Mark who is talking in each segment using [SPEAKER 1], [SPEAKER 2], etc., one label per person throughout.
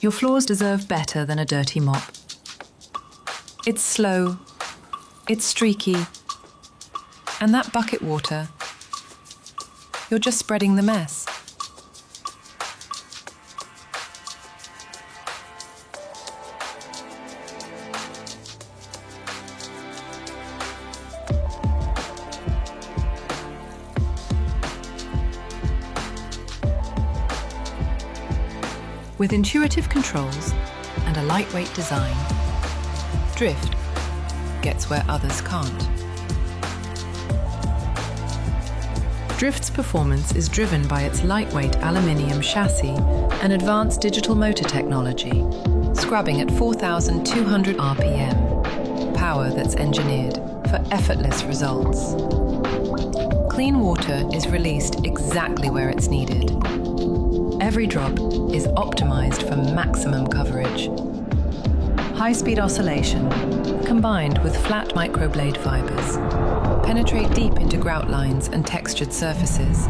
[SPEAKER 1] Your floors deserve better than a dirty mop. It's slow, it's streaky, and that bucket water, you're just spreading the mess. With intuitive controls and a lightweight design, DRYFT gets where others can't. DRYFT's performance is driven by its lightweight aluminium chassis and advanced digital motor technology, scrubbing at 4,200 RPM, power that's engineered for effortless results. Clean water is released exactly where it's needed. Every drop is optimized for maximum coverage. High-speed oscillation, combined with flat microblade fibers, penetrate deep into grout lines and textured surfaces.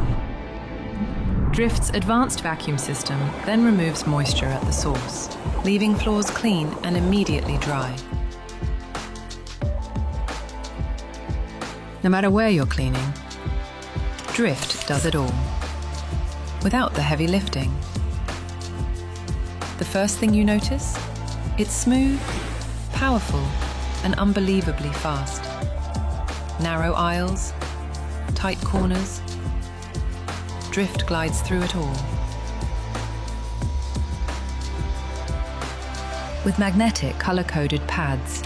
[SPEAKER 1] DRYFT's advanced vacuum system then removes moisture at the source, leaving floors clean and immediately dry. No matter where you're cleaning, DRYFT does it all, without the heavy lifting. The first thing you notice? It's smooth, powerful, and unbelievably fast. Narrow aisles, tight corners, DRYFT glides through it all. With magnetic color-coded pads,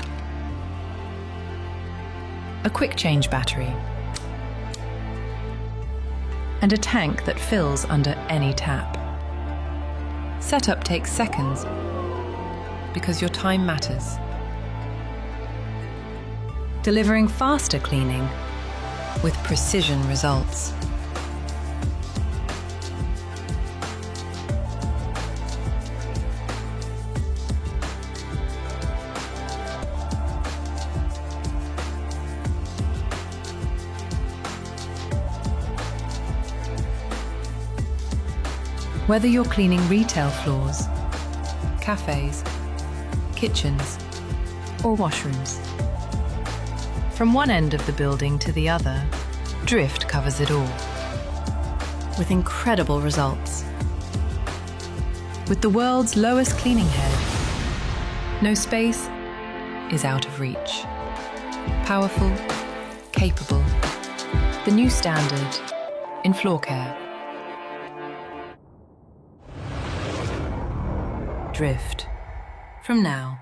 [SPEAKER 1] a quick change battery, and a tank that fills under any tap. Setup takes seconds because your time matters. Delivering faster cleaning with precision results. Whether you're cleaning retail floors, cafes, kitchens, or washrooms. From one end of the building to the other, DRYFT covers it all, with incredible results. With the world's lowest cleaning head, no space is out of reach. Powerful, capable, the new standard in floor care. DRYFT. From now.